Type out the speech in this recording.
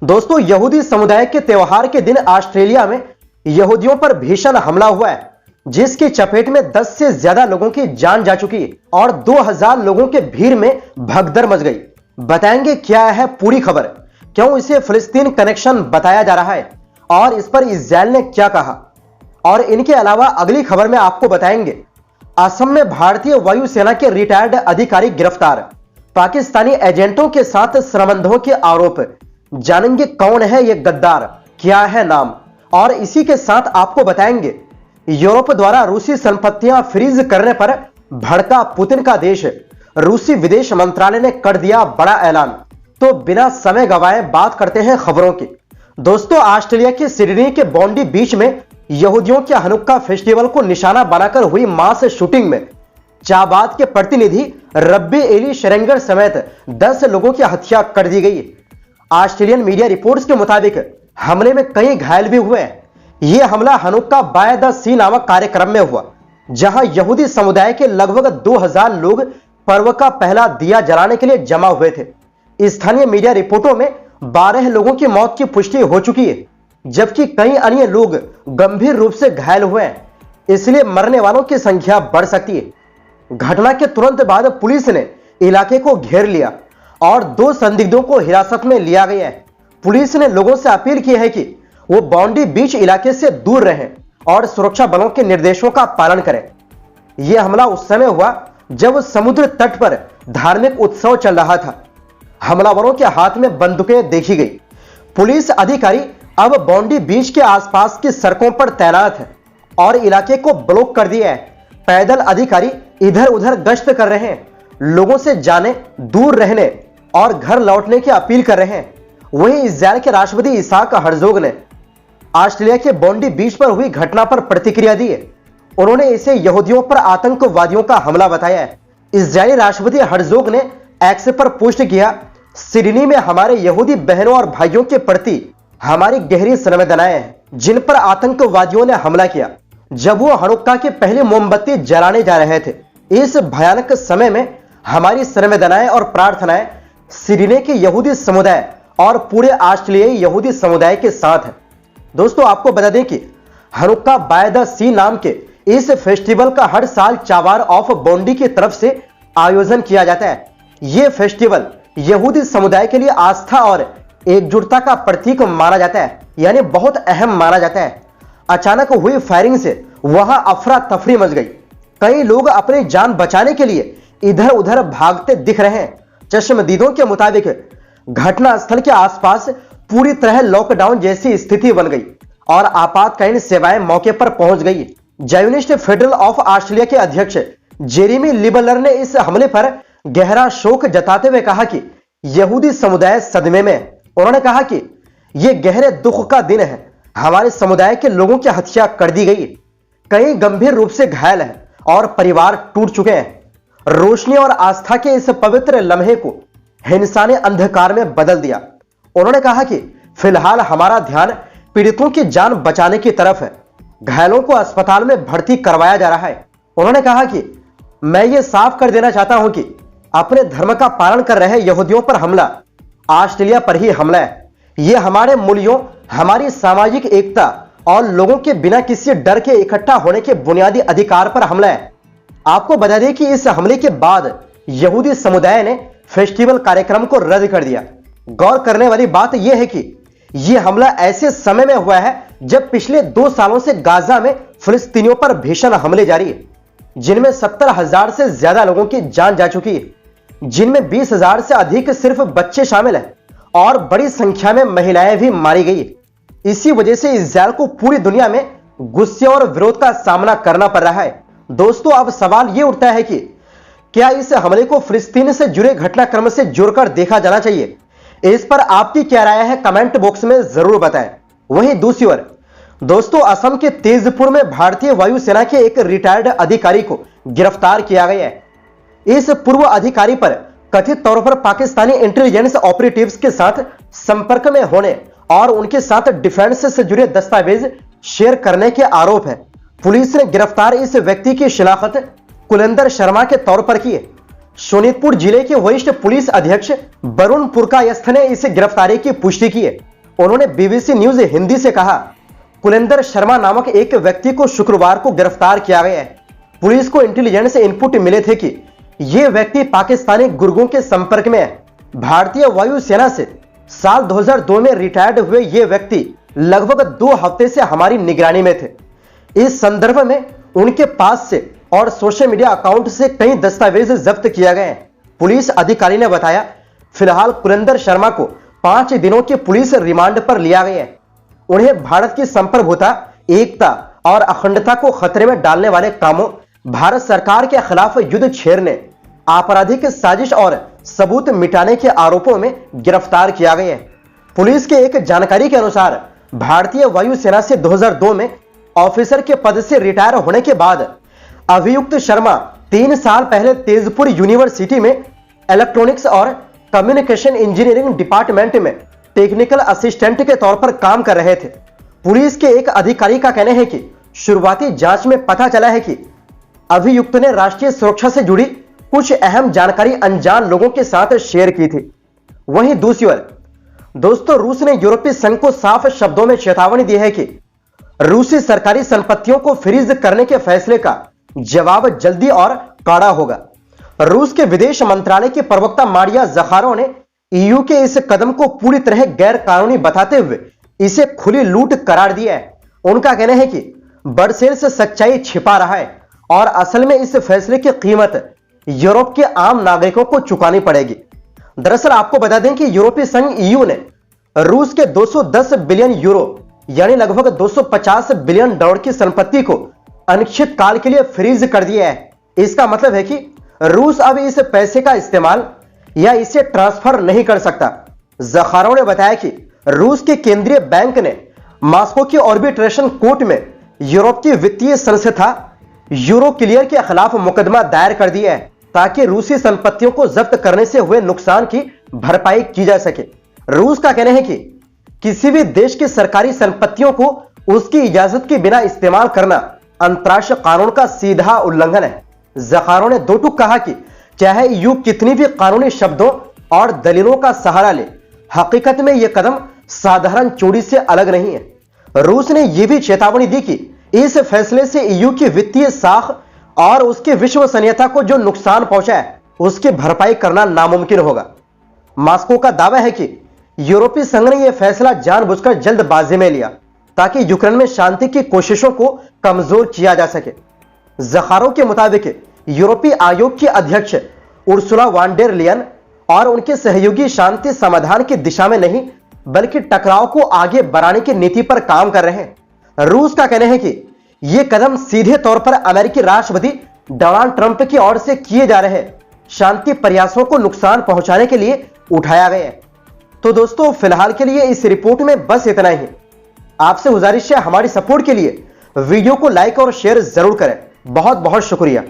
दोस्तों, यहूदी समुदाय के त्योहार के दिन ऑस्ट्रेलिया में यहूदियों पर भीषण हमला हुआ है, जिसकी चपेट में 10 से ज्यादा लोगों की जान जा चुकी है और 2000 लोगों के भीड़ में भगदड़ मच गई। बताएंगे क्या है पूरी खबर, क्यों इसे फिलिस्तीन कनेक्शन बताया जा रहा है और इस पर इजराइल ने क्या कहा। और इनके अलावा अगली खबर में आपको बताएंगे असम में भारतीय वायुसेना के रिटायर्ड अधिकारी गिरफ्तार, पाकिस्तानी एजेंटों के साथ संबंधों के आरोप। जानेंगे कौन है ये गद्दार, क्या है नाम। और इसी के साथ आपको बताएंगे यूरोप द्वारा रूसी संपत्तियां फ्रीज करने पर भड़का पुतिन का देश, रूसी विदेश मंत्रालय ने कर दिया बड़ा ऐलान। तो बिना समय गवाए बात करते हैं खबरों की। दोस्तों, ऑस्ट्रेलिया के सिडनी के बॉन्डी बीच में यहूदियों के हनुक्का फेस्टिवल को निशाना बनाकर हुई मास शूटिंग में चाबाद के प्रतिनिधि रब्बी एली शेरेंगर समेत 10 लोगों की हत्या कर दी गई। ऑस्ट्रेलियन मीडिया रिपोर्ट्स के मुताबिक हमले में कई घायल भी हुए हैं। यह हमला हनुक्का बाय द सी नामक कार्यक्रम में हुआ, जहां यहूदी समुदाय के लगभग 2000 लोग पर्व का पहला दिया जलाने के लिए जमा हुए थे। स्थानीय मीडिया रिपोर्टों में 12 लोगों की मौत की पुष्टि हो चुकी है, जबकि कई अन्य लोग गंभीर रूप से घायल हुए हैं, इसलिए मरने वालों की संख्या बढ़ सकती है। घटना के तुरंत बाद पुलिस ने इलाके को घेर लिया और 2 संदिग्धों को हिरासत में लिया गया है। पुलिस ने लोगों से अपील की है कि वो बॉन्डी बीच इलाके से दूर रहें और सुरक्षा बलों के निर्देशों का पालन करें। यह हमला उस समय हुआ जब समुद्र तट पर धार्मिक उत्सव चल रहा था। हमलावरों के हाथ में बंदूकें देखी गई। पुलिस अधिकारी अब बॉन्डी बीच के आसपास की सड़कों पर तैनात है और इलाके को ब्लॉक कर दिया है। पैदल अधिकारी इधर उधर गश्त कर रहे हैं, लोगों से जाने, दूर रहने और घर लौटने की अपील कर रहे हैं। वहीं इजराइल के राष्ट्रपति इसहाक हर्जोग ने ऑस्ट्रेलिया के बॉन्डी बीच पर हुई घटना पर प्रतिक्रिया दी है। उन्होंने इसे यहूदियों पर आतंकवादियों का हमला बताया है। इजरायली राष्ट्रपति हर्जोग ने एक्स पर पोस्ट किया, सिडनी में हमारे यहूदी बहनों और भाइयों के प्रति हमारी गहरी संवेदनाएं हैं, जिन पर आतंकवादियों ने हमला किया जब वो हनुक्का की पहली मोमबत्ती जलाने जा रहे थे। इस भयानक समय में हमारी संवेदनाएं और प्रार्थनाएं सिडनी के यहूदी समुदाय और पूरे ऑस्ट्रेलियाई यहूदी समुदाय के साथ है। दोस्तों, आपको बता दें कि हनुक्का बाय द सी नाम के इस फेस्टिवल का हर साल चाबार ऑफ बॉन्डी की तरफ से आयोजन किया जाता है। यह फेस्टिवल यहूदी समुदाय के लिए आस्था और एकजुटता का प्रतीक माना जाता है, यानी बहुत अहम माना जाता है। अचानक हुई फायरिंग से वहां अफरा तफरी मच गई। कई लोग अपनी जान बचाने के लिए इधर उधर भागते दिख रहे हैं। चश्मदीदों के मुताबिक घटना स्थल के आसपास पूरी तरह लॉकडाउन जैसी स्थिति बन गई और आपातकालीन सेवाएं मौके पर पहुंच गई। जायोनिस्ट फेडरल ऑफ ऑस्ट्रेलिया के अध्यक्ष जेरेमी लिबलर ने इस हमले पर गहरा शोक जताते हुए कहा कि यहूदी समुदाय सदमे में है। उन्होंने कहा कि यह गहरे दुख का दिन है, हमारे समुदाय के लोगों की हत्या कर दी गई, कई गंभीर रूप से घायल हैं और परिवार टूट चुके हैं। रोशनी और आस्था के इस पवित्र लम्हे को हिंसा ने अंधकार में बदल दिया। उन्होंने कहा कि फिलहाल हमारा ध्यान पीड़ितों की जान बचाने की तरफ है, घायलों को अस्पताल में भर्ती करवाया जा रहा है। उन्होंने कहा कि मैं ये साफ कर देना चाहता हूं कि अपने धर्म का पालन कर रहे यहूदियों पर हमला ऑस्ट्रेलिया पर ही हमला है। यह हमारे मूल्यों, हमारी सामाजिक एकता और लोगों के बिना किसी डर के इकट्ठा होने के बुनियादी अधिकार पर हमला है। आपको बता दें कि इस हमले के बाद यहूदी समुदाय ने फेस्टिवल कार्यक्रम को रद्द कर दिया। गौर करने वाली बात यह है कि यह हमला ऐसे समय में हुआ है जब पिछले 2 सालों से गाजा में फिलिस्तीनियों पर भीषण हमले जारी है, जिनमें 70,000 से ज्यादा लोगों की जान जा चुकी है, जिनमें 20,000 से अधिक सिर्फ बच्चे शामिल हैं और बड़ी संख्या में महिलाएं भी मारी गई। इसी वजह से इजराइल को पूरी दुनिया में गुस्से और विरोध का सामना करना पड़ रहा है। दोस्तों, अब सवाल यह उठता है कि क्या इस हमले को फिलिस्तीन से जुड़े घटनाक्रम से जोड़कर देखा जाना चाहिए? इस पर आपकी क्या राय है, कमेंट बॉक्स में जरूर बताएं। वहीं दूसरी ओर दोस्तों, असम के तेजपुर में भारतीय वायुसेना के एक रिटायर्ड अधिकारी को गिरफ्तार किया गया है। इस पूर्व अधिकारी पर कथित तौर पर पाकिस्तानी इंटेलिजेंस ऑपरेटिव्स के साथ संपर्क में होने और उनके साथ डिफेंस से जुड़े दस्तावेज शेयर करने के आरोप है। पुलिस ने गिरफ्तार इस व्यक्ति की शिनाख्त कुलेंदर शर्मा के तौर पर की है। शोनितपुर जिले के वरिष्ठ पुलिस अधीक्षक वरुण पुरकायस्थ ने इस गिरफ्तारी की पुष्टि की है। उन्होंने बीबीसी न्यूज हिंदी से कहा, कुलेंदर शर्मा नामक एक व्यक्ति को शुक्रवार को गिरफ्तार किया गया है। पुलिस को इंटेलिजेंस इनपुट मिले थे कि यह व्यक्ति पाकिस्तानी गुर्गों के संपर्क में है। भारतीय वायुसेना से साल 2002 में रिटायर्ड हुए ये व्यक्ति लगभग 2 हफ्ते से हमारी निगरानी में थे। इस संदर्भ में उनके पास से और सोशल मीडिया अकाउंट से कई दस्तावेज जब्त किए गए हैं। पुलिस अधिकारी ने बताया, फिलहाल कुलेंदर शर्मा को 5 दिनों के पुलिस रिमांड पर लिया गया है। उन्हें भारत की संप्रभुता, एकता और अखंडता को खतरे में डालने वाले कामों, भारत सरकार के खिलाफ युद्ध छेड़ने, आपराधिक साजिश और सबूत मिटाने के आरोपों में गिरफ्तार किया गया है। पुलिस के एक जानकारी के अनुसार भारतीय वायुसेना से 2002 में ऑफिसर के पद से रिटायर होने के बाद अभियुक्त शर्मा 3 साल पहले तेजपुर यूनिवर्सिटी में इलेक्ट्रॉनिक्स और कम्युनिकेशन इंजीनियरिंग डिपार्टमेंट में टेक्निकल असिस्टेंट के तौर पर काम कर रहे थे। पुलिस के एक अधिकारी का कहना है कि शुरुआती जांच में पता चला है कि अभियुक्त ने राष्ट्रीय सुरक्षा से जुड़ी कुछ अहम जानकारी अनजान लोगों के साथ शेयर की थी। वहीं दूसरी ओर दोस्तों, रूस ने यूरोपीय संघ को साफ शब्दों में चेतावनी दी है कि रूसी सरकारी संपत्तियों को फ्रीज करने के फैसले का जवाब जल्दी और कड़ा होगा। रूस के विदेश मंत्रालय की प्रवक्ता मारिया ज़खारोव ने ईयू के इस कदम को पूरी तरह गैर कानूनी बताते हुए इसे खुली लूट करार दिया है। उनका कहना है कि ब्रसेल्स सच्चाई छिपा रहा है और असल में इस फैसले की कीमत यूरोप के आम नागरिकों को चुकानी पड़ेगी। दरअसल आपको बता दें कि यूरोपीय संघ ईयू ने रूस के 210 बिलियन यूरो यानी लगभग 250 बिलियन डॉलर की संपत्ति को अनिश्चित काल के लिए फ्रीज कर दिया है। इसका मतलब है कि रूस अब इस पैसे का इस्तेमाल या इसे ट्रांसफर नहीं कर सकता। ज़खारोव ने बताया कि रूस के केंद्रीय बैंक ने मॉस्को के आर्बिट्रेशन कोर्ट में यूरोप की वित्तीय संस्था यूरो क्लियर के खिलाफ मुकदमा दायर कर दिया है ताकि रूसी संपत्तियों को जब्त करने से हुए नुकसान की भरपाई की जा सके। रूस का कहना है कि किसी भी देश की सरकारी संपत्तियों को उसकी इजाजत के बिना इस्तेमाल करना अंतर्राष्ट्रीय कानून का सीधा उल्लंघन है। ज़खारोव ने 2 टूक कहा कि चाहे ईयू कितनी भी कानूनी शब्दों और दलीलों का सहारा ले, हकीकत में यह कदम साधारण चोरी से अलग नहीं है। रूस ने यह भी चेतावनी दी कि इस फैसले से ईयू की वित्तीय साख और उसकी विश्वसनीयता को जो नुकसान पहुंचा है उसकी भरपाई करना नामुमकिन होगा। मॉस्को का दावा है कि यूरोपीय संघ ने यह फैसला जानबूझकर जल्दबाजी में लिया ताकि यूक्रेन में शांति की कोशिशों को कमजोर किया जा सके। ज़खारोव के मुताबिक यूरोपीय आयोग के अध्यक्ष उर्सुला वॉन डेर लेयन और उनके सहयोगी शांति समाधान की दिशा में नहीं बल्कि टकराव को आगे बढ़ाने की नीति पर काम कर रहे हैं। रूस का कहना है कि यह कदम सीधे तौर पर अमेरिकी राष्ट्रपति डोनाल्ड ट्रंप की ओर से किए जा रहे शांति प्रयासों को नुकसान पहुंचाने के लिए उठाया गया है। तो दोस्तों, फिलहाल के लिए इस रिपोर्ट में बस इतना ही। आपसे गुजारिश है, हमारी सपोर्ट के लिए वीडियो को लाइक और शेयर जरूर करें। बहुत बहुत शुक्रिया।